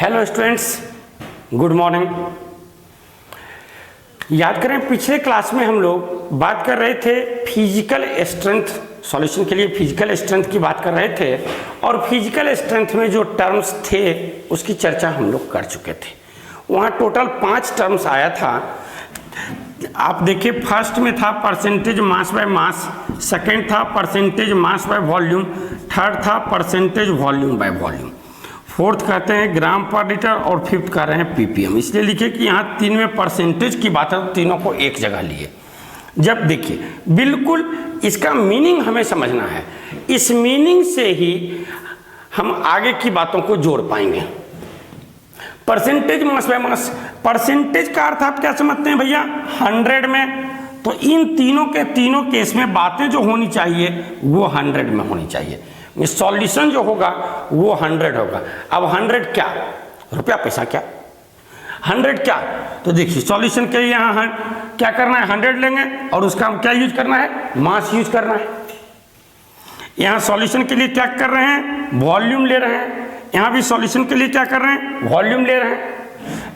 Hello students, good morning. याद करें पिछले क्लास में हम लोग बात कर रहे थे फिजिकल स्ट्रेंथ, सॉल्यूशन के लिए फिजिकल स्ट्रेंथ की बात कर रहे थे और फिजिकल स्ट्रेंथ में जो टर्म्स थे उसकी चर्चा हम लोग कर चुके थे। वहाँ टोटल 5 टर्म्स आया था। आप देखिए, फर्स्ट में था percentage mass by mass, second था percentage mass by volume, third था percentage volume by volume, fourth कहते हैं ग्राम पर लीटर और फिफ्थ कह रहे हैं पीपीएम। इसलिए लिखे कि यहाँ 3 में परसेंटेज की बात है तो तीनों को एक जगह लिए। जब देखिए बिल्कुल इसका मीनिंग हमें समझना है, इस मीनिंग से ही हम आगे की बातों को जोड़ पाएंगे। Percentage mass by mass, percentage का अर्थ आप क्या समझते हैं भैया? 100 में। तो इन तीनों के तीनों केस में बातें जो होनी चाहिए वो 100 में होनी चाहिए। सॉल्यूशन जो होगा वो 100 होगा। अब 100 क्या? रुपया पैसा क्या? 100 क्या? तो देखिए सॉल्यूशन के लिए यहाँ क्या करना है, 100 लेंगे और उसका हम क्या यूज करना है? मास यूज करना है। यहाँ सॉल्यूशन के लिए क्या कर रहे हैं? वॉल्यूम ले रहे हैं। यहाँ भी सॉल्यूशन के लिए क्या कर रहे हैं? वॉल्यूम ले रहे हैं।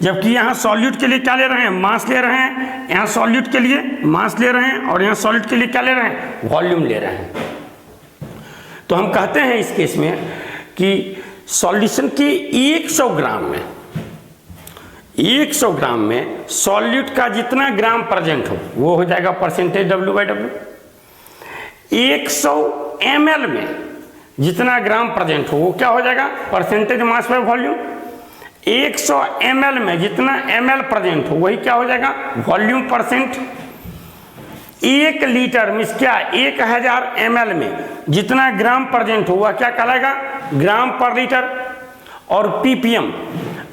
जबकि यहाँ सॉल्यूट के लिए क्या ले रहे हैं? मास ले रहे हैं। यहाँ सॉल्यूट के लिए मास ले रहे हैं और यहाँ सॉल्यूट के लिए क्या ले रहे हैं? वॉल्यूम ले रहे हैं। तो हम कहते हैं इस केस में कि सॉल्यूशन के 100 ग्राम में सॉल्यूट का जितना ग्राम प्रेजेंट हो वो हो जाएगा परसेंटेज W/W। 100 ml में जितना ग्राम प्रेजेंट हो वो क्या हो जाएगा? Percentage mass by volume. 100 ml में जितना ml प्रेजेंट हो वही क्या हो जाएगा? Volume percent. 1 लीटर मीन्स क्या? 1000 ml में जितना ग्राम प्रेजेंट हुआ क्या कहलाएगा? ग्राम पर लीटर। और ppm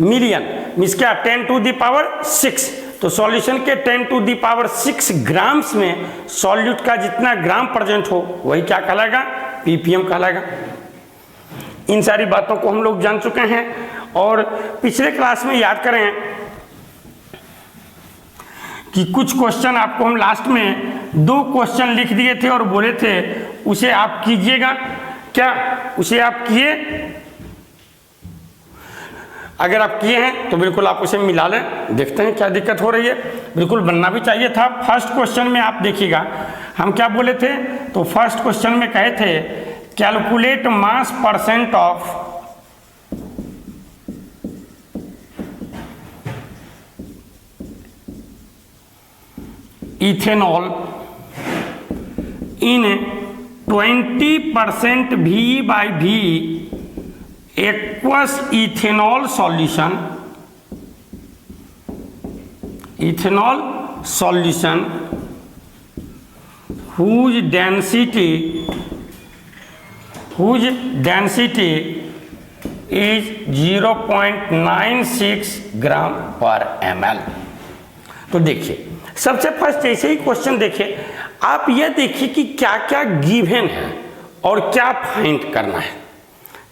मिलियन मीन्स क्या? 10⁶। तो सॉल्यूशन के 10⁶ ग्राम्स में सॉल्यूट का जितना ग्राम प्रेजेंट हो वही क्या कहलाएगा? ppm कहलाएगा। इन सारी बातों को हम लोग जान चुके हैं। और पिछले क्लास में याद करें कि कुछ क्वेश्चन आपको हम लास्ट में 2 क्वेश्चन लिख दिए थे और बोले थे उसे आप कीजिएगा। क्या उसे आप किए? अगर आप किए हैं तो बिल्कुल आप उसे मिला लें, देखते हैं क्या दिक्कत हो रही है। बिल्कुल बनना भी चाहिए था। फर्स्ट क्वेश्चन में आप देखिएगा हम क्या बोले थे। तो फर्स्ट क्वेश्चन में कहे थे calculate mass percent of ethanol in 20% V/V aqueous ethanol solution whose density is 0.96 ग्राम पर ml। तो देखिए सबसे फर्स्ट ऐसे ही क्वेश्चन देखिए, आप यह देखिए कि क्या क्या गिवन है और क्या फाइंड करना है।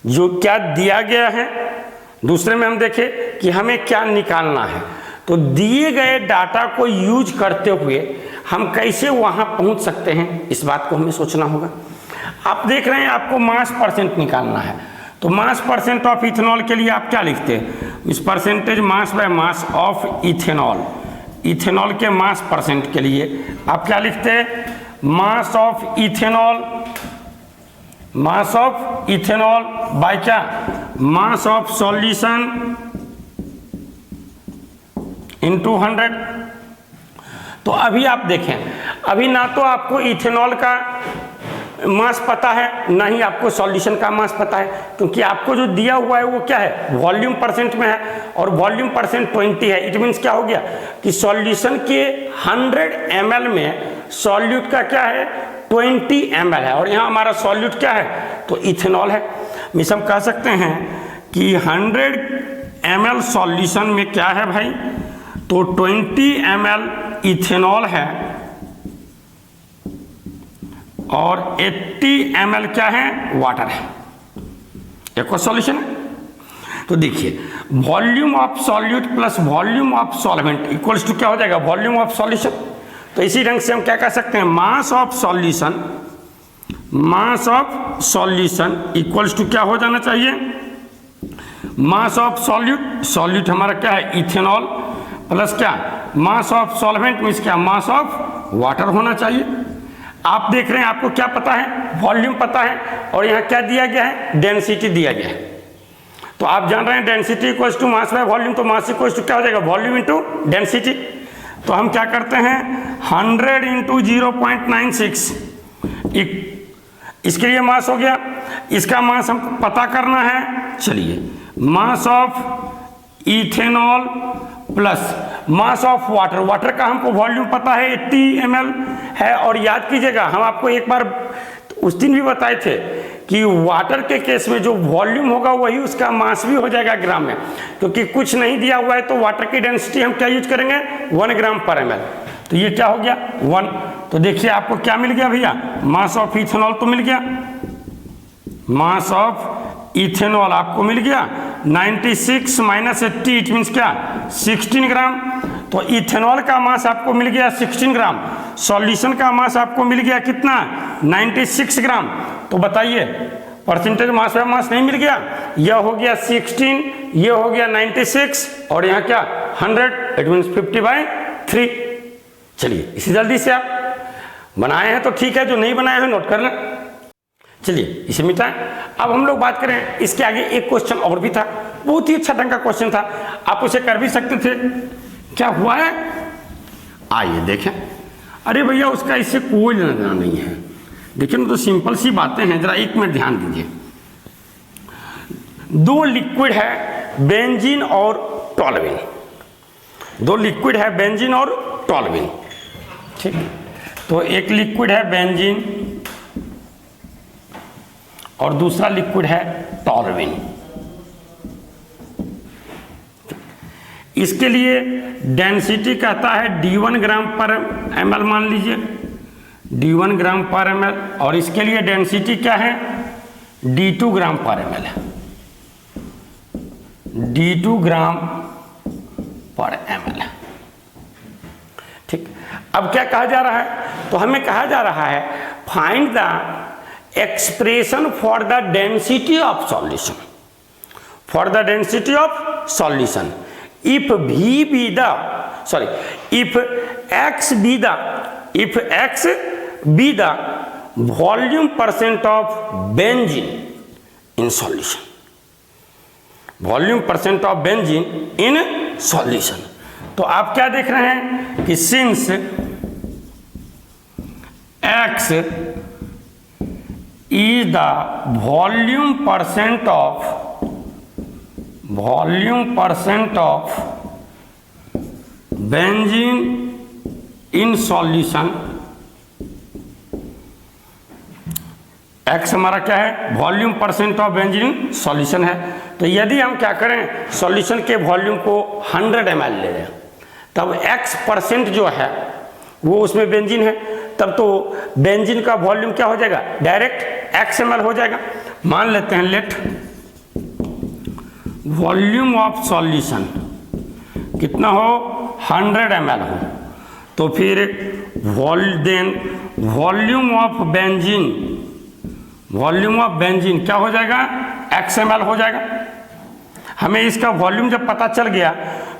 जो क्या दिया गया है, दूसरे में हम देखें कि हमें क्या निकालना है। तो दिए गए डाटा को यूज करते हुए हम कैसे वहां पहुंच सकते हैं, इस बात को हमें सोचना होगा। आप देख रहे हैं आपको मास परसेंट निकालना है। तो मास परसेंट ऑफ इथेनॉल के लिए आप क्या लिखते हैं? इस percentage mass by mass of ethanol, ethanol के मास परसेंट के लिए आप क्या लिखते हैं? मास ऑफ इथेनॉल बाय क्या? मास ऑफ सॉल्यूशन इनटू 100। तो अभी आप देखें, अभी ना तो आपको इथेनॉल का मास पता है ना ही आपको सॉल्यूशन का मास पता है, क्योंकि आपको जो दिया हुआ है वो क्या है? वॉल्यूम परसेंट में है और वॉल्यूम परसेंट 20 है। इट मीन्स क्या हो गया कि सॉल्यूशन के 100 ml में सॉल्यूट का क्या है? 20 ml है और यहाँ हमारा सॉल्यूट क्या है? तो इथेनॉल है। मिस हम कह सकते हैं कि 100 ml सॉल्यूशन में क्या है भाई? तो 20 ml इथेनॉल है और 80 ml क्या है? वाटर है। एक और सॉल्यूशन है। तो देखिए volume of solute plus volume of solvent equals to क्या हो जाएगा? Volume of solution. तो इसी ढंग से हम क्या कह सकते हैं? Mass of solution equals to क्या हो जाना चाहिए? मास ऑफ सॉल्यूट, सॉल्यूट हमारा क्या है इथेनॉल, प्लस क्या मास ऑफ सॉल्वेंट मीन्स क्या मास ऑफ वाटर होना चाहिए। आप देख रहे हैं आपको क्या पता है, वॉल्यूम पता है, और यहाँ क्या दिया गया है, डेंसिटी दिया गया है। तो आप जान रहे हैं density equal to mass by volume, तो मास इक्वल टू क्या हो जाएगा, वॉल्यूम इंटू डेंसिटी। तो हम क्या करते हैं 100 इंटू 0.96, इसके लिए मास हो गया, इसका मास हम पता करना है। चलिए mass of ethanol plus mass of water, water का हमको वॉल्यूम पता है 80 ml है। और याद कीजिएगा हम आपको एक बार उस दिन भी बताए थे कि वाटर के केस में जो वॉल्यूम होगा वही उसका मास भी हो जाएगा ग्राम में, क्योंकि कुछ नहीं दिया हुआ है तो वाटर की डेंसिटी हम क्या यूज करेंगे 1 ग्राम पर ml। तो ये क्या हो गया 1। तो देखिए आपको क्या मिल गया भैया, मास ऑफ इथेनॉल तो मिल गया, मास ऑफ इथेनॉल आपको मिल गया 96 माइनस 80 इट मीन्स क्या 16 ग्राम। तो इथेनॉल का मास आपको मिल गया 16 ग्राम, सॉल्यूशन का मास आपको मिल गया कितना 96 ग्राम। तो बताइए परसेंटेज मास बाय मास नहीं मिल गया, यह हो गया 16, यह हो गया 96 और यहाँ क्या 100 इट मीन्स 50/3। चलिए इसे जल्दी से आप बनाए हैं तो ठीक है, जो नहीं बनाए हैं नोट कर लें। चलिए इसे मिटाएं। अब हम लोग बात करें इसके आगे एक क्वेश्चन और भी था, बहुत ही अच्छा ढंग का क्वेश्चन था, आप उसे कर भी सकते थे। क्या हुआ है आइए देखें। अरे भैया उसका इससे कोई लेना नहीं है, देखिए ना तो सिंपल सी बातें हैं, जरा एक मिनट ध्यान दीजिए। दो लिक्विड है बेंजीन और टॉल्यूइन, दो लिक्विड है बेंजीन और टॉल्यूइन, ठीक। तो एक लिक्विड है बेंजीन और दूसरा लिक्विड है टॉल्यूइन। इसके लिए डेंसिटी कहता है D1 ग्राम पर ml, मान लीजिए D1 ग्राम पर ml, और इसके लिए डेंसिटी क्या है D2 ग्राम पर ml है, D2 ग्राम पर ml है, ठीक। अब क्या कहा जा रहा है, तो हमें कहा जा रहा है find the expression for the density of solution, for the density of solution if V be the sorry if X be the volume percent of benzene in solution, volume percent of benzene in solution। तो आप क्या देख रहे हैं कि since X is the volume percent of benzene in solution, x हमारा क्या है volume percent of benzene in solution है। तो यदि हम क्या करें सॉल्यूशन के वॉल्यूम को 100 ml ले लें, तब x परसेंट जो है वो उसमें बेंजीन है, तब तो बेंजीन का वॉल्यूम क्या हो जाएगा डायरेक्ट x ml हो जाएगा। मान लेते हैं लेट वॉल्यूम ऑफ सॉल्यूशन कितना हो 100 ml हो, तो फिर वॉल्यूम ऑफ बेंजीन क्या हो जाएगा x ml हो जाएगा। हमें इसका वॉल्यूम जब पता चल गया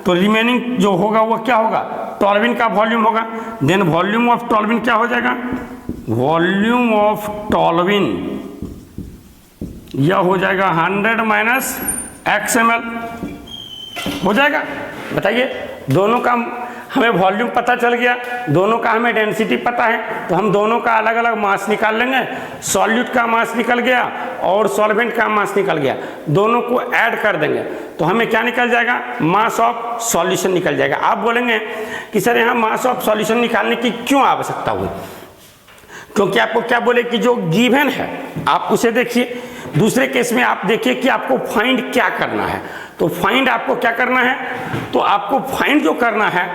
तो रिमेनिंग जो होगा वो क्या होगा टॉल्यूइन का वॉल्यूम होगा। देन वॉल्यूम ऑफ टॉल्यूइन क्या हो जाएगा, वॉल्यूम ऑफ टॉल्यूइन यह हो जाएगा 100 माइनस x ml हो जाएगा। बताइए दोनों का हमें वॉल्यूम पता चल गया, दोनों का हमें डेंसिटी पता है, तो हम दोनों का अलग अलग मास निकाल लेंगे। सॉल्यूट का मास निकल गया और सॉल्वेंट का मास निकल गया, दोनों को ऐड कर देंगे तो हमें क्या निकल जाएगा मास ऑफ सॉल्यूशन निकल जाएगा। आप बोलेंगे कि सर यहाँ मास ऑफ सॉल्यूशन निकालने की क्यों आवश्यकता हुई, क्योंकि आपको क्या बोले कि जो गिवन है आप उसे देखिए, दूसरे केस में आप देखिए कि आपको फाइंड क्या करना है। तो फाइंड आपको क्या करना है, तो आपको फाइंड जो करना है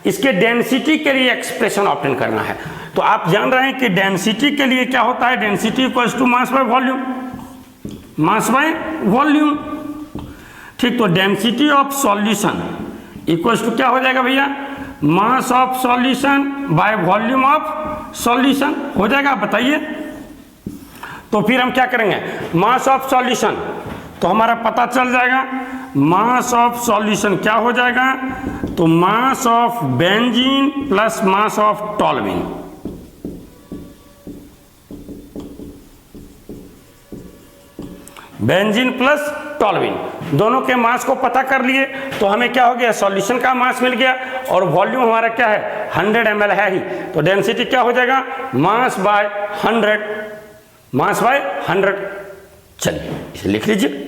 इसके डेंसिटी के लिए एक्सप्रेशन ऑब्टेन करना है। तो आप जान रहे हैं कि डेंसिटी के लिए क्या होता है, density equals to mass by volume, mass by volume, ठीक। तो density of solution equals to क्या हो जाएगा भैया mass of solution by volume of solution हो जाएगा। बताइए तो फिर हम क्या करेंगे मास ऑफ सॉल्यूशन तो हमारा पता चल जाएगा मास ऑफ सॉल्यूशन क्या हो जाएगा, तो mass of benzene plus mass of toluene. Benzene plus toluene दोनों के मास को पता कर लिए तो हमें क्या हो गया, सॉल्यूशन का मास मिल गया और वॉल्यूम हमारा क्या है 100 ml है ही, तो डेंसिटी क्या हो जाएगा मास बाय 100, मास बाय 100। चलिए इसे लिख लीजिए।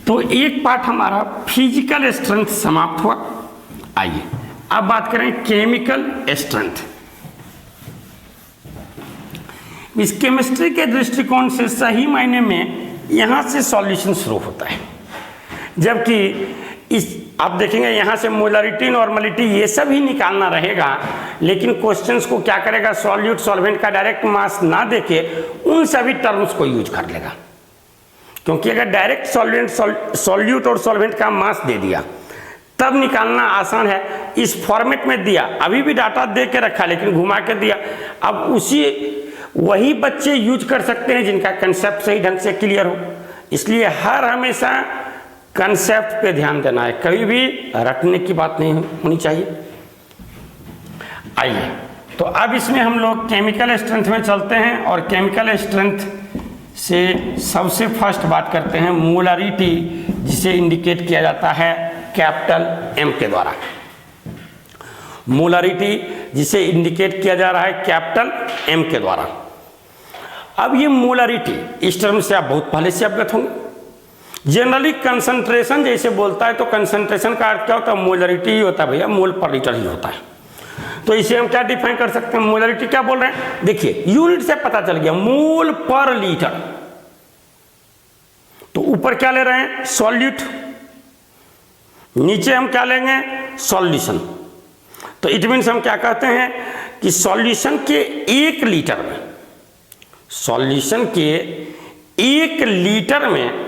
तो एक पार्ट हमारा फिजिकल स्ट्रेंथ समाप्त हुआ। आइए अब बात करें केमिकल स्ट्रेंथ। इस केमिस्ट्री के दृष्टिकोण से सही मायने में यहां से सॉल्यूशन शुरू होता है, जबकि इस आप देखेंगे यहां से मोलरिटी, नॉर्मलिटी ये सब ही निकालना रहेगा, लेकिन क्वेश्चंस को क्या करेगा, सॉल्यूट सॉल्वेंट का डायरेक्ट मास ना देके उन सभी टर्म्स को यूज कर लेगा, क्योंकि अगर डायरेक्ट सॉल्यूट और सॉल्वेंट का मास दे दिया तब निकालना आसान है। इस फॉर्मेट में दिया, अभी भी डाटा दे के रखा लेकिन घुमा के दिया, अब वही बच्चे यूज कर सकते हैं जिनका कंसेप्ट सही ढंग से क्लियर हो। इसलिए हर हमेशा कंसेप्ट पे ध्यान देना है, कभी भी रटने की बात नहीं होनी चाहिए। आइए तो अब इसमें हम लोग केमिकल स्ट्रेंथ में चलते हैं और केमिकल स्ट्रेंथ से सबसे फर्स्ट बात करते हैं मोलरिटी, जिसे इंडिकेट किया जाता है कैपिटल एम के द्वारा। मोलरिटी जिसे इंडिकेट किया जा रहा है कैपिटल एम के द्वारा। अब ये मोलरिटी इस टर्म से आप बहुत पहले से अवगत होंगे। जनरली कंसंट्रेशन जैसे बोलता है तो कंसंट्रेशन का अर्थ क्या होता है, मोलरिटी ही होता है भैया, मोल पर लीटर ही होता है। तो इसे हम क्या डिफाइन कर सकते हैं, मोलरिटी क्या बोल रहे हैं, देखिए यूनिट से पता चल गया मोल पर लीटर। तो ऊपर क्या ले रहे हैं सॉल्यूट, नीचे हम क्या लेंगे सॉल्यूशन। तो इट मीन्स हम क्या कहते हैं कि सॉल्यूशन के 1 लीटर में, सॉल्यूशन के 1 लीटर में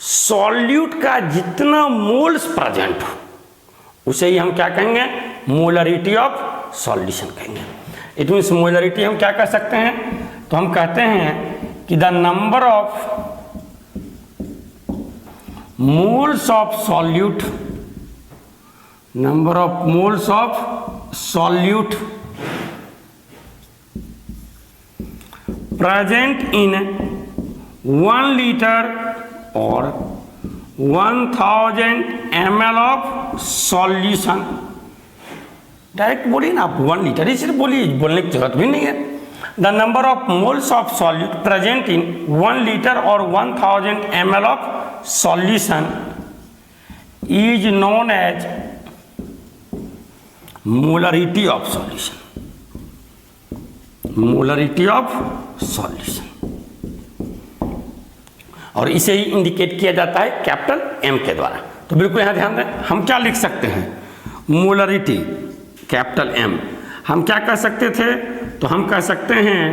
सॉल्यूट का जितना मोल्स प्रेजेंट हो उसे ही हम क्या कहेंगे, मोलरिटी ऑफ सॉल्यूशन कहेंगे। इट मीन्स मोलरिटी हम क्या कह सकते हैं, तो हम कहते हैं कि the number of moles of solute, number of moles of solute present in 1 liter or 1000 ml of solution। Direct बोलिए ना आप 1 लीटर ही सिर्फ बोलिए, बोलने की जरूरत भी नहीं है। The number of moles of solute present in 1 litre और 1000 ml of solution is known as molarity of solution, molarity of solution, और इसे ही इंडिकेट किया जाता है कैपिटल एम के द्वारा। तो बिल्कुल यहां ध्यान दें, हम क्या लिख सकते हैं, मोलरिटी कैपिटल एम, हम क्या कह सकते थे, तो हम कह सकते हैं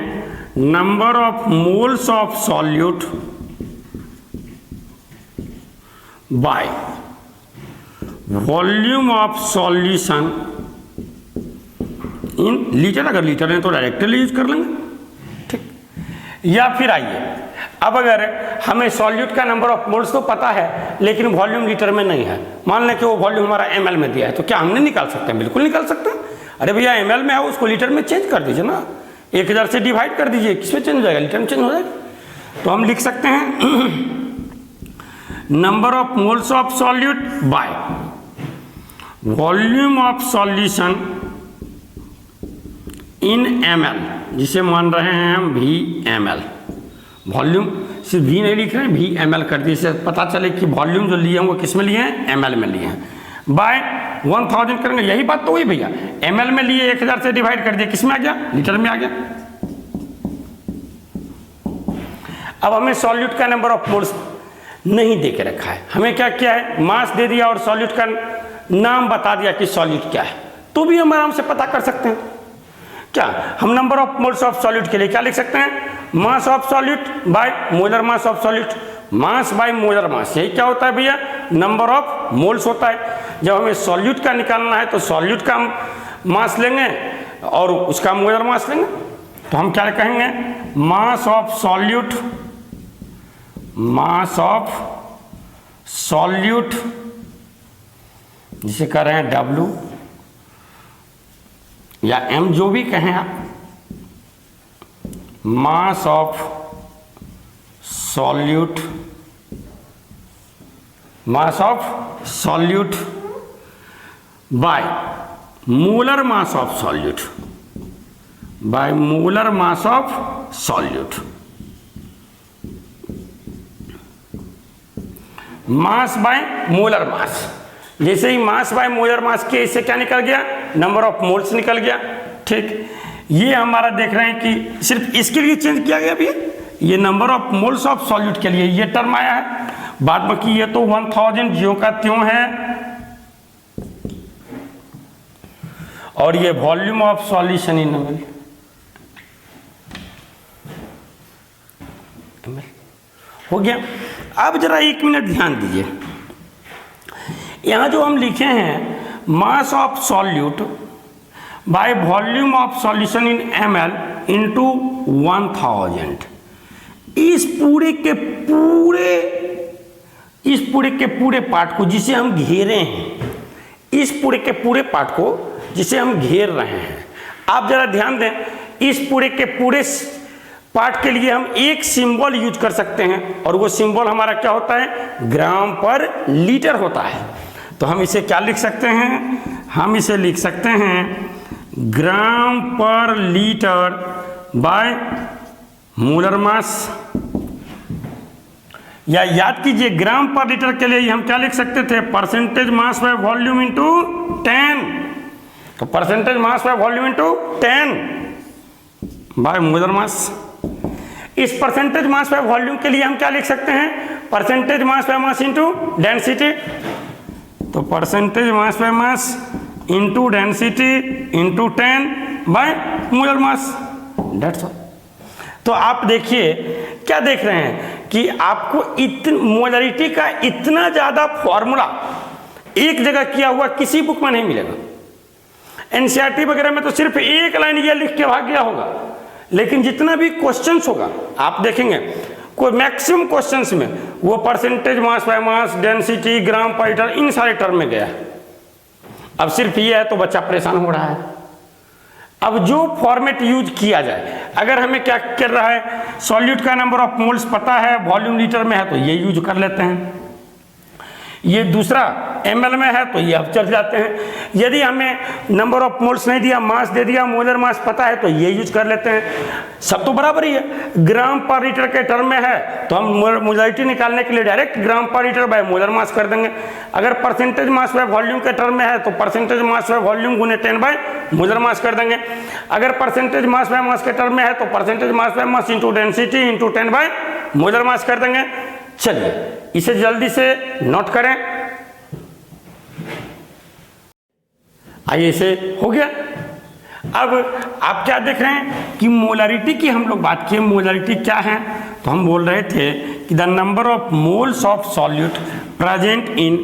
number of moles of solute by volume of solution in litre. अगर लीटर है तो डायरेक्टली यूज कर लेंगे, ठीक। या फिर आइए अब अगर हमें सॉल्यूट का नंबर ऑफ मोल्स तो पता है लेकिन वॉल्यूम लीटर में नहीं है, मान लें कि वो वॉल्यूम हमारा ml में दिया है, तो क्या हमने निकाल सकते हैं, बिल्कुल निकाल सकते हैं। अरे भैया ml में है उसको लीटर में चेंज कर दीजिए ना, 1000 से डिवाइड कर दीजिए, किसमें चेंज हो जाएगा, लीटर में चेंज हो जाएगा। तो हम लिख सकते हैं number of moles of solute by volume of solution in ml, जिसे मान रहे हैं हम VmL। वॉल्यूम सिर्फ V नहीं लिख रहे हैं, VmL कर दिए, इससे पता चले कि वॉल्यूम जो लिए हैं वो किस में लिए हैं, ml में लिए हैं। बाय 1000 करेंगे, यही बात तो हुई भैया, ml में लिए 1000 से डिवाइड कर दिया, किस में आ गया, लीटर में आ गया। अब हमें सॉल्यूट का नंबर ऑफ मोल्स नहीं दे के रखा है, हमें क्या किया है, मास दे दिया और सॉल्यूट का नाम बता दिया कि सॉल्यूट क्या है, तो भी हम आराम से पता कर सकते हैं। क्या हम number of moles of solute के लिए क्या लिख सकते हैं, mass of solute by molar mass of solute, mass by molar मास, यही क्या होता है भैया, नंबर ऑफ मोल्स होता है। जब हमें सॉल्यूट का निकालना है तो सॉल्यूट का मास लेंगे और उसका मोलर मास लेंगे। तो हम क्या कहेंगे, मास of solute, mass of solute जिसे कह रहे हैं W या M, जो भी कहें आप, मास of solute, mass of solute by molar mass of solute, by molar mass of solute. Mass by molar मास, जैसे ही मास बाय मोलर मास के इससे क्या निकल गया, नंबर ऑफ मोल्स निकल गया। ठीक, ये हमारा देख रहे हैं कि सिर्फ इसके लिए चेंज किया गया भी, ये number of moles of solute के लिए ये टर्म आया है। बाद बाकी ये तो 1000 ज्यों का त्यों है, और ये volume of solution in ml हो गया। अब जरा 1 मिनट ध्यान दीजिए, यहां जो हम लिखे हैं mass of solute by volume of solution in ml into 1000, इस पूरे के पूरे पार्ट को जिसे हम घेरे हैं, इस पूरे के पूरे पार्ट को जिसे हम घेर रहे हैं, आप जरा ध्यान दें, इस पूरे के पूरे पार्ट के लिए हम एक सिंबल यूज कर सकते हैं, और वो सिंबल हमारा क्या होता है, ग्राम पर लीटर होता है। तो हम इसे क्या लिख सकते हैं, हम इसे लिख सकते हैं ग्राम पर लीटर बाय मोलर मास, या याद कीजिए ग्राम पर लीटर के लिए हम क्या लिख सकते थे, percentage mass by volume into 10। तो percentage mass by volume into 10 by molar मास। इस परसेंटेज मास बाय वॉल्यूम के लिए हम क्या लिख सकते हैं, percentage mass by mass into density. तो percentage mass by mass into density into 10 by molar mass, that's all. तो आप देखिए क्या देख रहे हैं कि आपको मोलरिटी का इतना ज़्यादा फॉर्मूला एक जगह किया हुआ किसी बुक में नहीं मिलेगा। एनसीईआरटी वगैरह में तो सिर्फ एक लाइन ये लिख के भाग गया होगा, लेकिन जितना भी क्वेश्चंस होगा आप देखेंगे, कोई मैक्सिमम क्वेश्चंस में वो percentage mass by mass, density, gram per litre, इन सारे टर्म में गया। अब सिर्फ ये है तो बच्चा परेशान हो रहा है। अब जो फॉर्मेट यूज किया जाए, अगर हमें क्या कर रहा है, सॉल्यूट का नंबर ऑफ मोल्स पता है, वॉल्यूम लीटर में है तो ये यूज कर लेते हैं, ये दूसरा ml में है तो ये अब चल जाते हैं। यदि हमें नंबर ऑफ मोल्स नहीं दिया, मास दे दिया, मोलर मास पता है तो ये यूज कर लेते हैं। सब तो बराबर ही है। ग्राम पर लीटर के टर्म में है तो हम मोलरिटी निकालने के लिए डायरेक्ट ग्राम पर लीटर बाय मोलर मास कर देंगे। अगर परसेंटेज मास बाय वॉल्यूम के टर्म में है तो परसेंटेज मास बाय वॉल्यूम गुने 10 बाय मोलर मास कर देंगे। अगर परसेंटेज मास बाय मास के टर्म में है तो percentage mass by mass into density into 10 by molar मास कर देंगे। चलिए इसे जल्दी से नोट करें। आइए, इसे हो गया। अब आप क्या देख रहे हैं कि मोलरिटी की हम लोग बात किए। मोलरिटी क्या है, तो हम बोल रहे थे कि the number of moles of solute present in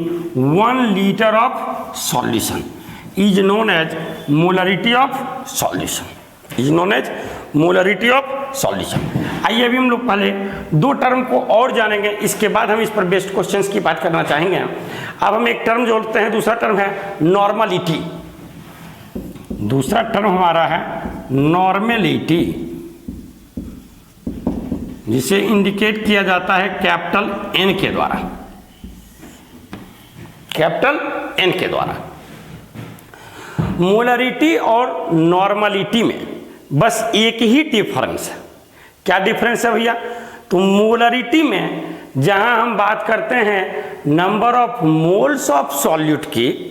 1 litre of solution is known as molarity of solution, is known as molarity of solution. आइए अभी हम लोग पहले 2 टर्म को और जानेंगे, इसके बाद हम इस पर बेस्ड क्वेश्चंस की बात करना चाहेंगे। अब हम एक टर्म जोड़ते हैं, दूसरा टर्म है नॉर्मलिटी। दूसरा टर्म हमारा है नॉर्मलिटी, जिसे इंडिकेट किया जाता है कैपिटल N के द्वारा, कैपिटल N के द्वारा। मोलरिटी और नॉर्मलिटी में बस एक ही डिफरेंस है। क्या डिफरेंस है भैया? तो मोलरिटी में जहां हम बात करते हैं number of moles of solute की,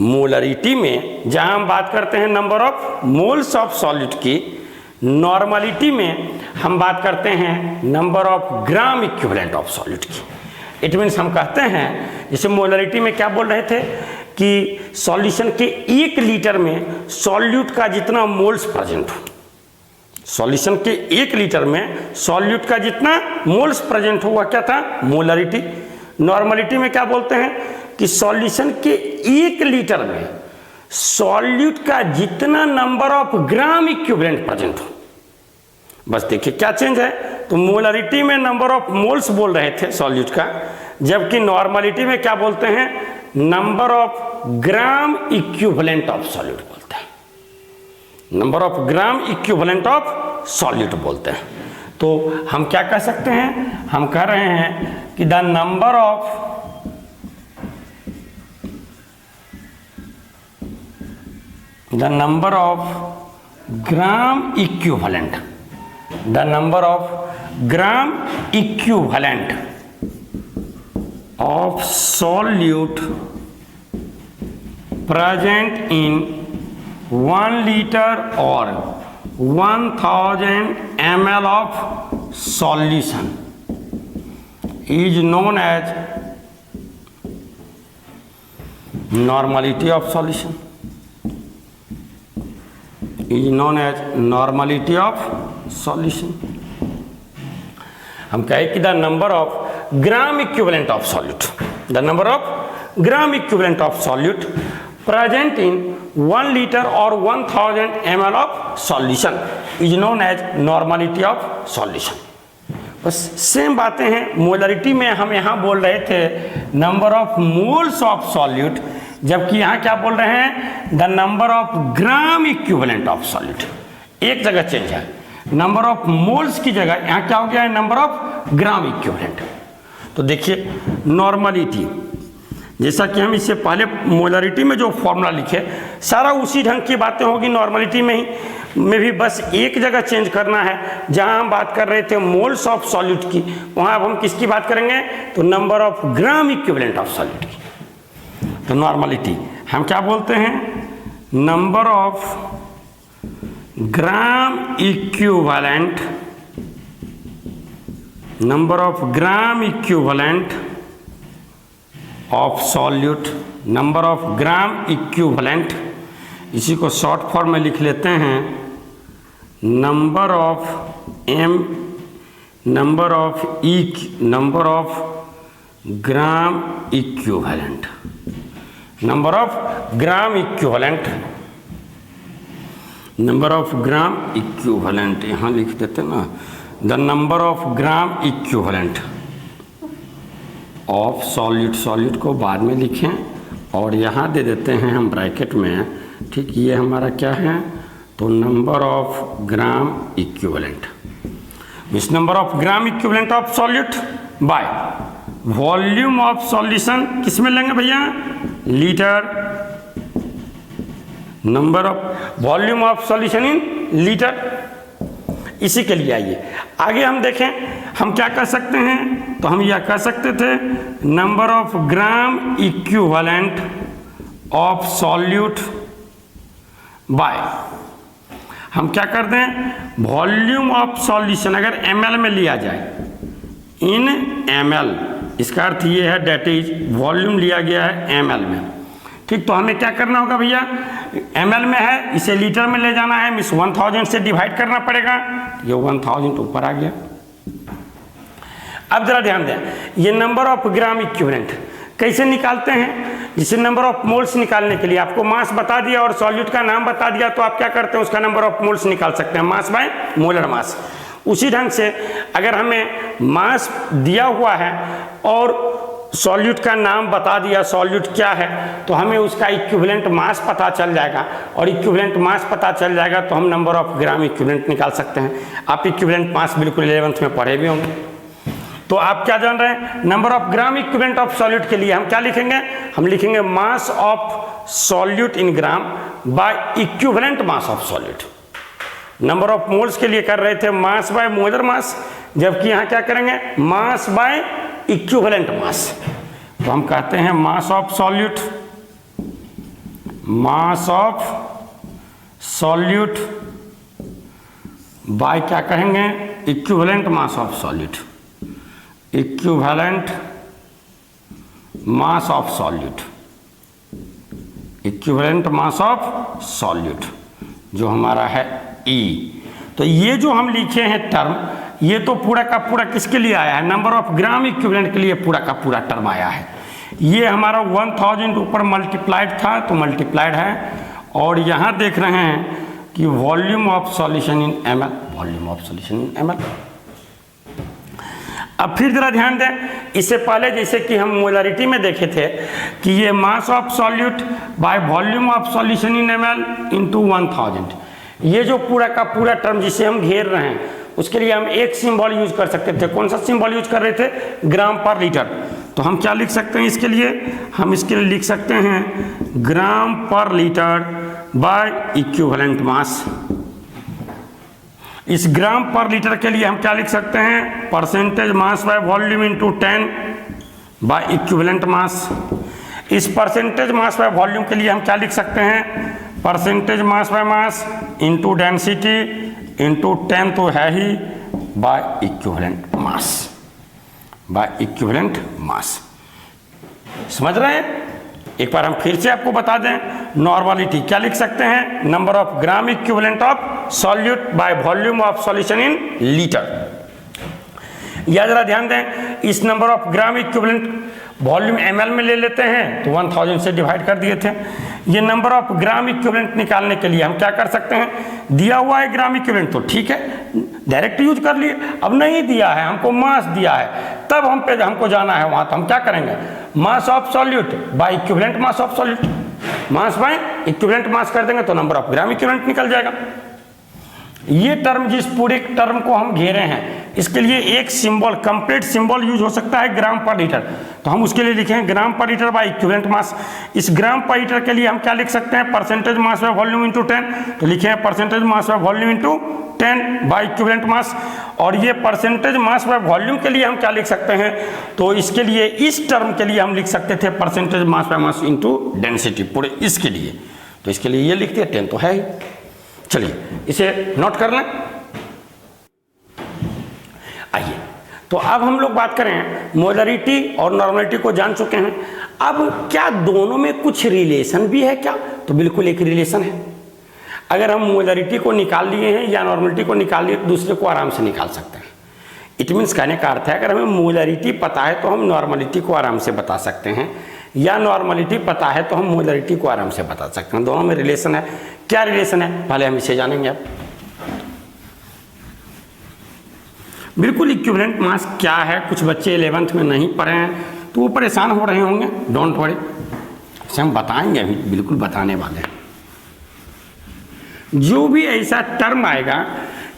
मोलरिटी में जहां हम बात करते हैं number of moles of solute की, नॉर्मलिटी में हम बात करते हैं number of gram equivalent of solute की। इट मीन्स हम कहते हैं, जैसे मोलरिटी में क्या बोल रहे थे कि सॉल्यूशन के 1 लीटर में सॉल्यूट का जितना मोल्स प्रेजेंट हो, सॉल्यूशन के 1 लीटर में सॉल्यूट का जितना मोल्स प्रेजेंट हो वह क्या था? मोलरिटी। नॉर्मलिटी में क्या बोलते हैं कि सॉल्यूशन के 1 लीटर में सॉल्यूट का जितना number of gram equivalent present हो। बस देखिए क्या चेंज है, तो मोलरिटी में नंबर ऑफ मोल्स बोल रहे थे सॉल्यूट का, जबकि नॉर्मलिटी में क्या बोलते हैं, number of gram equivalent of solute बोलते हैं, number of gram equivalent of solute बोलते हैं। तो हम क्या कह सकते हैं, हम कह रहे हैं कि the number of gram equivalent, the number of gram equivalent of solute present in 1 liter or 1000 ml of solution is known as normality of solution, is known as normality of solution। हम कहें कि the number of gram equivalent of solute, the number of gram equivalent of solute present in 1 litre और 1000 ml of solution is known as normality of solution. बस same बातें हैं। Molarity में हम यहाँ बोल रहे थे number of moles of solute, जबकि यहाँ क्या बोल रहे हैं, the number of gram equivalent of solute. एक जगह चेंज है, नंबर ऑफ मोल्स की जगह यहाँ क्या हो गया है, नंबर ऑफ ग्राम इक्विवेलेंट। तो देखिए नॉर्मलिटी, जैसा कि हम इससे पहले मोलरिटी में जो फॉर्मूला लिखे सारा उसी ढंग की बातें होगी नॉर्मलिटी में ही, में भी बस एक जगह चेंज करना है। जहाँ हम बात कर रहे थे मोल्स ऑफ सॉल्यूट की, वहाँ अब हम किसकी बात करेंगे, तो number of gram equivalent of solute की। तो नॉर्मलिटी हम क्या बोलते हैं, number of gram equivalent, number of gram equivalent of solute, number of gram equivalent, इसी को शॉर्ट फॉर्म में लिख लेते हैं, number of M, number of gram equivalent, number of gram equivalent, number of gram equivalent यहाँ लिख देते ना, the number of gram equivalent of solute, solute को बाद में लिखें और यहाँ दे देते हैं हम ब्रैकेट में, ठीक, ये हमारा क्या है, तो नंबर ऑफ ग्राम इक्विवेलेंट, इस number of gram equivalent of solute by volume of solution, किस में लेंगे भैया, litre, number of volume of solution in litre. इसी के लिए आइए आगे हम देखें, हम क्या कर सकते हैं, तो हम यह कह सकते थे number of gram equivalent of solute bye, हम क्या कर दें, वॉल्यूम ऑफ सॉल्यूशन अगर ml में लिया जाए, इन ml, इसका अर्थ ये है डेट इज वॉल्यूम लिया गया है ml में, ठीक। तो हमें क्या करना होगा भैया, ml में है, इसे लीटर में ले जाना है, मीन्स 1000 से डिवाइड करना पड़ेगा, ये 1000 ऊपर आ गया। अब जरा ध्यान दें, ये नंबर ऑफ ग्राम इक्विवेलेंट कैसे निकालते हैं, जिसे नंबर ऑफ मोल्स निकालने के लिए आपको मास बता दिया और सॉल्यूट का नाम बता दिया, तो आप क्या करते हैं, उसका नंबर ऑफ मोल्स निकाल सकते हैं, मास बाय मोलर मास। उसी ढंग से अगर हमें मास दिया हुआ है और सॉल्यूट का नाम बता दिया, सॉल्यूट क्या है, तो हमें उसका इक्विवेलेंट मास पता चल जाएगा, और इक्विवेलेंट मास पता चल जाएगा तो हम नंबर ऑफ ग्राम इक्विवेलेंट निकाल सकते हैं। आप इक्विवेलेंट मास बिल्कुल 11th में पढ़े भी होंगे। तो आप क्या जान रहे हैं, number of gram equivalent of solute के लिए हम क्या लिखेंगे, हम लिखेंगे मास of solute in gram bye equivalent mass of solute. Number of moles के लिए कर रहे थे मास बाय मोलर मास, जबकि यहाँ क्या करेंगे, मास बाय इक्विवेलेंट मास। तो हम कहते हैं mass of solute, mass of solute bye क्या कहेंगे, equivalent mass of solute, equivalent mass of solute, equivalent mass of solute जो हमारा है E। तो ये जो हम लिखे हैं टर्म, ये तो पूरा का पूरा किसके लिए आया है, नंबर ऑफ ग्राम इक्विवेलेंट के लिए पूरा का पूरा टर्म आया है। ये हमारा 1000 ऊपर मल्टीप्लाइड था तो मल्टीप्लाइड है, और यहाँ देख रहे हैं कि volume of solution in ml, volume of solution in ml। अब फिर जरा ध्यान दें, इससे पहले जैसे कि हम मोलरिटी में देखे थे कि ये मास of solute by volume of solution in ml into 1000, ये जो पूरा का पूरा टर्म जिसे हम घेर रहे हैं उसके लिए हम एक सिंबल यूज कर सकते थे। कौन सा सिंबल यूज कर रहे थे? ग्राम पर लीटर। तो हम क्या लिख सकते हैं इसके लिए? हम इसके लिए लिख सकते हैं ग्राम पर लीटर बाय इक्विवेलेंट मास। इस ग्राम पर लीटर के लिए हम क्या लिख सकते हैं? Percentage mass by volume into 10 bye equivalent मास। इस परसेंटेज मास बाय वॉल्यूम के लिए हम क्या लिख सकते हैं? Percentage mass by mass into density into 10 तो है ही by equivalent mass, by equivalent mass. समझ रहे हैं? एक बार हम फिर से आपको बता दें, नॉर्मलिटी क्या लिख सकते हैं? Number of gram equivalent of solute by volume of solution in litre. या जरा ध्यान दें, इस number of gram equivalent volume ml में ले लेते हैं तो 1000 से डिवाइड कर दिए थे। ये नंबर ऑफ ग्राम इक्विवेलेंट निकालने के लिए हम क्या कर सकते हैं? दिया हुआ है ग्राम इक्विवेलेंट तो ठीक है, डायरेक्ट यूज कर लिए। अब नहीं दिया है, हमको मास दिया है, तब हमको जाना है वहां, तो हम क्या करेंगे? मास of solute by equivalent mass of solute, mass by equivalent मास कर देंगे तो नंबर ऑफ ग्राम इक्विवेलेंट निकल जाएगा। ये टर्म, जिस पूरे टर्म को हम घेरे हैं, इसके लिए एक सिंबल, कंप्लीट सिंबल यूज हो सकता है ग्राम पर लीटर, तो हम उसके लिए लिखेंगे ग्राम पर लीटर बाय इक्विवेलेंट मास। इस ग्राम पर लीटर के लिए हम क्या लिख सकते हैं? Percentage mass by volume into 10, तो लिखे हैं percentage mass by volume into 10 bye equivalent मास। और ये परसेंटेज मास बाय वॉल्यूम के लिए हम क्या लिख सकते हैं? तो इसके लिए, इस टर्म के लिए हम लिख सकते थे percentage mass by mass into density, पूरे इसके लिए। तो इसके लिए ये लिख दिया, 10 तो है ही। चलिए इसे नोट कर लें। आइए, तो अब हम लोग बात करें, मोलरिटी और नॉर्मलिटी को जान चुके हैं। अब क्या दोनों में कुछ रिलेशन भी है क्या? तो बिल्कुल एक रिलेशन है। अगर हम मोलरिटी को निकाल लिए हैं या नॉर्मलिटी को निकाल लिए तो दूसरे को आराम से निकाल सकते हैं। इट मीन्स कहने का अर्थ है, अगर हमें मोलरिटी पता है तो हम नॉर्मलिटी को आराम से बता सकते हैं, या नॉर्मलिटी पता है तो हम मोलरिटी को आराम से बता सकते हैं। दोनों में रिलेशन है। क्या रिलेशन है पहले हम इसे जानेंगे। अब बिल्कुल इक्विवेलेंट मास क्या है, कुछ बच्चे 11th में नहीं पढ़े हैं तो वो परेशान हो रहे होंगे, डोंट वरी, इसे हम बताएंगे, अभी बिल्कुल बताने वाले हैं। जो भी ऐसा टर्म आएगा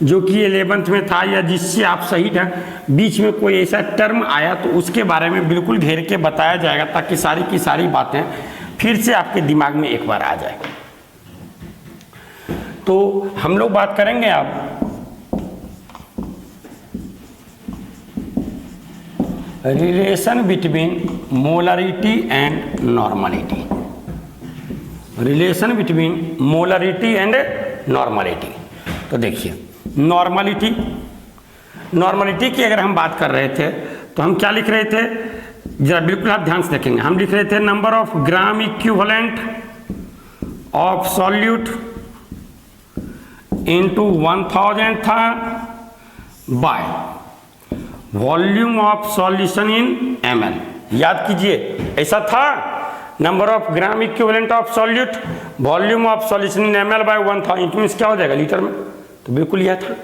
जो कि 11th में था या जिससे आप सही ढंग, बीच में कोई ऐसा टर्म आया तो उसके बारे में बिल्कुल घेर के बताया जाएगा, ताकि सारी की सारी बातें फिर से आपके दिमाग में एक बार आ जाए। तो हम लोग बात करेंगे अब relation between molarity and normality, relation between molarity and normality. तो देखिए, नॉर्मलिटी, नॉर्मलिटी की अगर हम बात कर रहे थे तो हम क्या लिख रहे थे? जरा बिल्कुल आप ध्यान से देखेंगे। हम लिख रहे थे number of gram equivalent of solute into 1000 था by volume of solution in ml। याद कीजिए, ऐसा था, number of gram equivalent of solute volume of solution in ml by 1000, means क्या हो जाएगा? लीटर में। तो बिल्कुल यह था।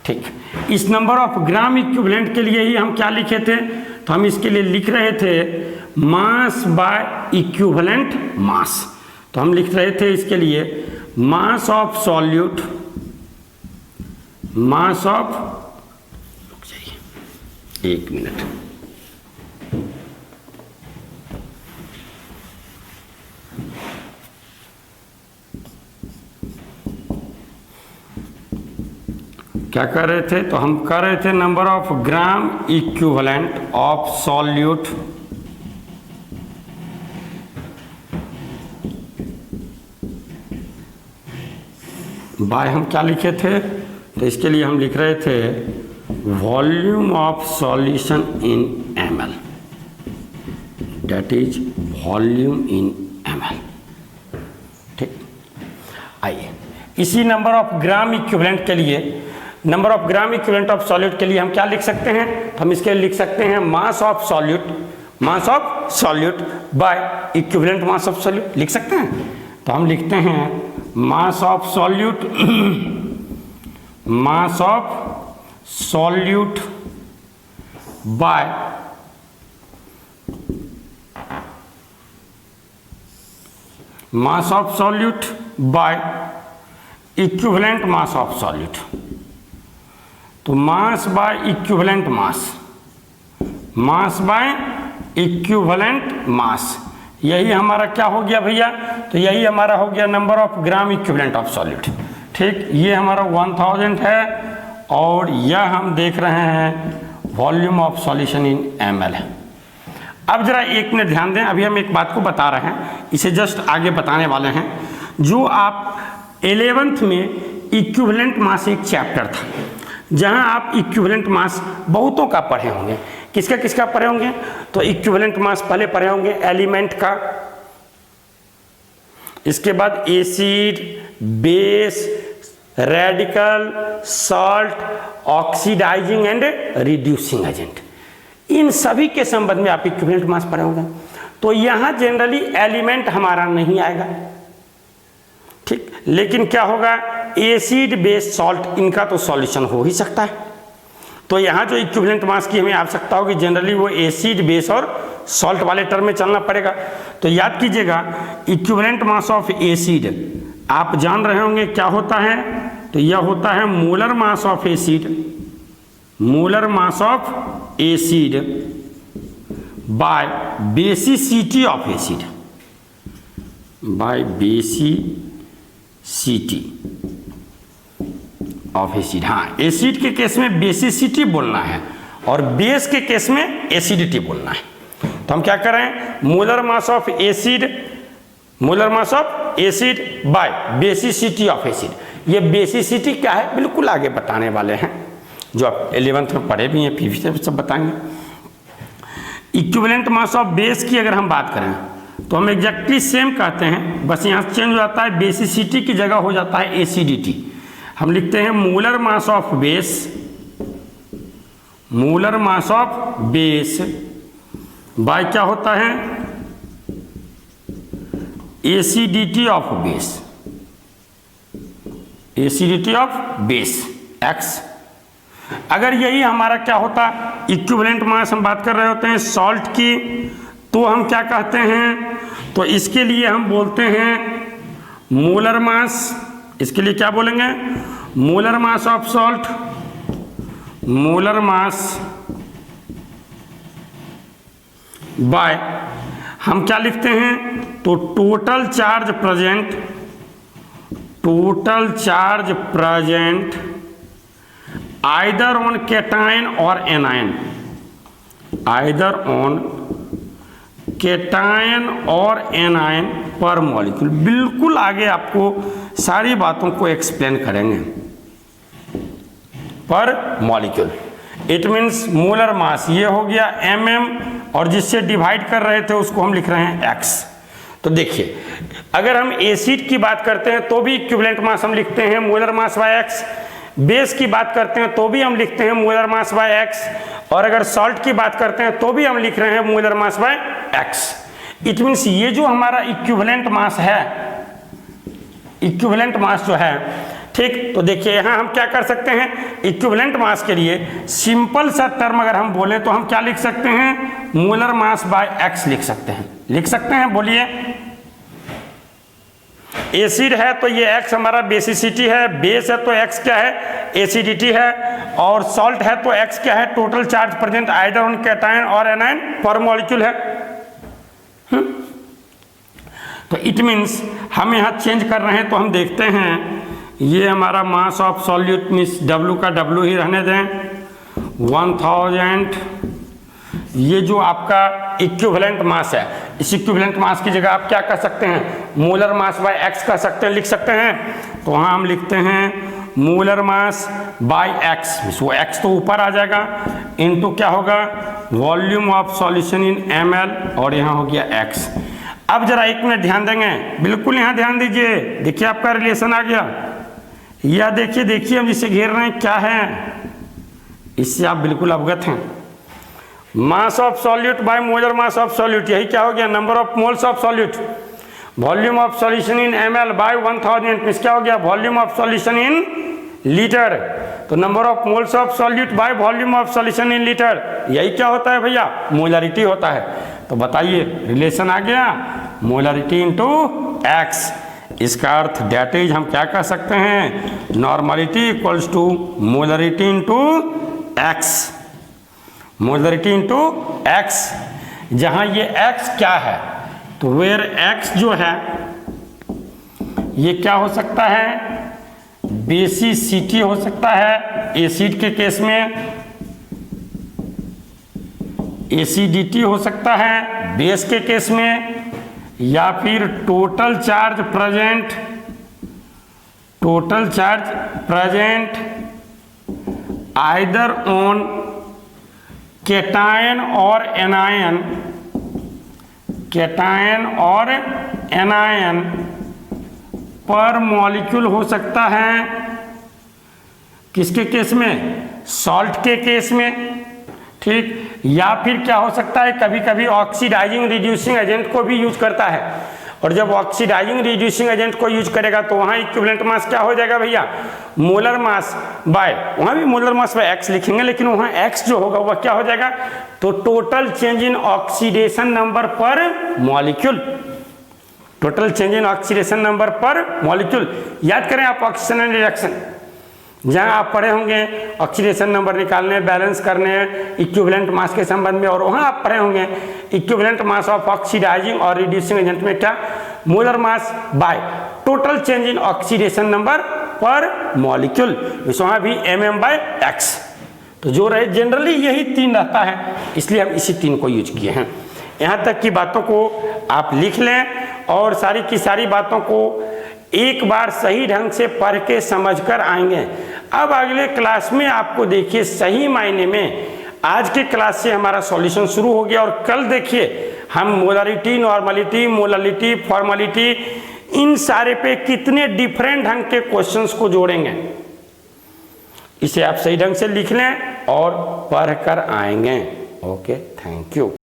ठीक, इस नंबर ऑफ ग्राम इक्विवेलेंट के लिए ही हम क्या लिखे थे? तो हम इसके लिए लिख रहे थे मास बाय इक्विवेलेंट मास। तो हम लिख रहे थे इसके लिए मास ऑफ सॉल्यूट, मास ऑफ, एक मिनट, क्या कर रहे थे? तो हम कर रहे थे number of gram equivalent of solute bye, हम क्या लिखे थे? तो इसके लिए हम लिख रहे थे volume of solution in ml, that is volume in ml। ठीक, आइए, इसी नंबर ऑफ ग्राम इक्विवेलेंट के लिए, number of gram equivalent of solute के लिए हम क्या लिख सकते हैं? हम इसके लिए लिख सकते हैं mass of solute mass of solute by equivalent mass of solute लिख सकते हैं। तो हम लिखते हैं mass of solute mass of solute by mass of solute by equivalent mass of solute. तो mass by equivalent mass, mass by equivalent mass, यही हमारा क्या हो गया भैया? तो यही हमारा हो गया number of gram equivalent of solute. ठीक, ये हमारा 1000 है और यह हम देख रहे हैं volume of solution in ml है। अब जरा एक मिनट ध्यान दें, अभी हम एक बात को बता रहे हैं, इसे जस्ट आगे बताने वाले हैं। जो आप 11th में इक्विवेलेंट मास एक चैप्टर था, जहां आप इक्विवेलेंट मास बहुतों का पढ़े होंगे। किसका किसका पढ़े होंगे? तो इक्विवेलेंट मास पहले पढ़े होंगे एलिमेंट का, इसके बाद acid, base, radical, salt, oxidising and reducing agent, इन सभी के संबंध में आप इक्विवेलेंट मास पढ़े होंगे। तो यहां जनरली एलिमेंट हमारा नहीं आएगा, ठीक, लेकिन क्या होगा? एसिड, बेस, सॉल्ट, इनका तो सॉल्यूशन हो ही सकता है। तो यहाँ जो इक्विवेलेंट मास की हमें आवश्यकता होगी, जनरली वो एसिड, बेस और सॉल्ट वाले टर्म में चलना पड़ेगा। तो याद कीजिएगा इक्विवेलेंट मास ऑफ एसिड आप जान रहे होंगे क्या होता है? तो यह होता है molar mass of acid, molar mass of acid by basicity of acid, by basicity of acid. हाँ, एसिड के केस में बेसिसिटी बोलना है और बेस के केस में एसिडिटी बोलना है। तो हम क्या कर रहे हैं? Molar mass of acid, molar mass of acid by basicity of acid. ये बेसिसिटी क्या है बिल्कुल आगे बताने वाले हैं, जो आप 11th में पढ़े भी हैं, फिर से सब बताएंगे। इक्विवेलेंट मास ऑफ बेस की अगर हम बात करें तो हम एग्जैक्टली सेम कहते हैं, बस यहाँ चेंज हो जाता है, बेसिसिटी की जगह हो जाता है एसिडिटी। हम लिखते हैं molar mass of base, molar mass of base by क्या होता है? Acidity of base, acidity of base x. अगर यही हमारा क्या होता, इक्विवेलेंट मास हम बात कर रहे होते हैं सॉल्ट की, तो हम क्या कहते हैं? तो इसके लिए हम बोलते हैं मोलर मास, इसके लिए क्या बोलेंगे? Molar mass of salt, molar mass by हम क्या लिखते हैं? तो total charge present, total charge present either on cation और एनायन, आइदर ऑन कैटायन और एनायन पर मॉलिक्यूल। बिल्कुल आगे आपको सारी बातों को एक्सप्लेन करेंगे। पर molecule, it means molar mass, ये हो गया mm, और जिससे डिवाइड कर रहे थे उसको हम लिख रहे हैं x। तो देखिए, अगर हम एसिड की बात करते हैं तो भी इक्विवेलेंट मास हम लिखते हैं molar mass by x, base की बात करते हैं तो भी हम लिखते हैं मोलर मास बाय x, और अगर सॉल्ट की बात करते हैं तो भी हम लिख रहे हैं molar mass by x। It means ये जो हमारा इक्विवेलेंट मास है, इक्विवेलेंट मास जो है, ठीक, तो देखिए यहाँ हम क्या कर सकते हैं? इक्विवेलेंट मास के लिए सिंपल सा टर्म अगर हम बोले तो हम क्या लिख सकते हैं? मोलर मास बाय x लिख सकते हैं। लिख सकते हैं, बोलिए। एसिड है तो ये x हमारा बेसिसिटी है, बेस है तो x क्या है? एसिडिटी है, और सॉल्ट है तो x क्या है? Total charge present either on cation और एनायन पर मॉलिक्यूल है। तो इट मीन्स हम यहाँ चेंज कर रहे हैं, तो हम देखते हैं ये हमारा मास ऑफ सॉल्यूट मीन्स W का W ही रहने दें, 1000। ये जो आपका इक्विवेलेंट मास है, इस इक्विवेलेंट मास की जगह आप क्या कर सकते हैं? मोलर मास बाय x कर सकते हैं, लिख सकते हैं। तो वहाँ हम लिखते हैं मोलर मास बाय x, वो x तो ऊपर आ जाएगा, इनटू क्या होगा? Volume of solution in ml, और यहाँ हो गया x। अब जरा एक मिनट ध्यान देंगे, बिल्कुल यहाँ ध्यान दीजिए। देखिए आपका रिलेशन आ गया, या देखिए देखिए हम जिसे घेर रहे हैं क्या है, इससे आप बिल्कुल अवगत हैं। Mass of solute by molar mass of solute, यही क्या हो गया, number of moles of solute. Volume of solution in ml by 1000 means क्या हो गया, volume of solution in litre. तो number of moles of solute by volume of solution in litre, यही क्या होता है भैया, मोलरिटी होता है। तो बताइए रिलेशन आ गया, मोलरिटी इनटू एक्स। इसका अर्थ दैट इज हम क्या कह सकते हैं, normality equals to molarity into x, molarity into x. जहां ये एक्स क्या है, तो वेयर एक्स जो है ये क्या हो सकता है, बेसिसिटी हो सकता है एसिड के केस में, एसिडिटी हो सकता है बेस के केस में, या फिर total charge present, total charge present either on cation और एनायन, कैटायन और एनायन पर मॉलिक्यूल हो सकता है। किसके केस में, सॉल्ट के केस में, ठीक। या फिर क्या हो सकता है, कभी कभी ऑक्सीडाइजिंग रिड्यूसिंग एजेंट को भी यूज करता है, और जब ऑक्सीडाइजिंग रिड्यूसिंग एजेंट को यूज करेगा तो वहां इक्विवेलेंट मास क्या हो जाएगा भैया, मोलर मास बाय, वहां भी मोलर मास बाय एक्स लिखेंगे, लेकिन वहां एक्स जो होगा वह क्या हो जाएगा, तो total change in oxidation number per molecule, total change in oxidation number per molecule. याद करें आप ऑक्सीजन एंड रिडक्शन, जहां आप पढ़े होंगे ऑक्सीडेशन नंबर निकालने, बैलेंस करने इक्विवेलेंट मास के संबंध में, और वहां आप पढ़े होंगे इक्विवेलेंट मास ऑफ ऑक्सीडाइजिंग और रिड्यूसिंग एजेंट में क्या, molar mass by total change in oxidation number per molecule, वहां भी mm/x। तो जो रहे जनरली यही 3 रहता है, इसलिए हम इसी 3 को यूज किए हैं। यहाँ तक की बातों को आप लिख लें और सारी की सारी बातों को एक बार सही ढंग से पढ़ के समझ कर आएंगे। अब अगले क्लास में आपको देखिए सही मायने में आज के क्लास से हमारा सॉल्यूशन शुरू हो गया, और कल देखिए हम मोलरिटी, नॉर्मलिटी, मोललिटी, फॉर्मलिटी, इन सारे पे कितने डिफरेंट ढंग के क्वेश्चंस को जोड़ेंगे। इसे आप सही ढंग से लिख लें और पढ़ कर आएंगे। Okay, thank you.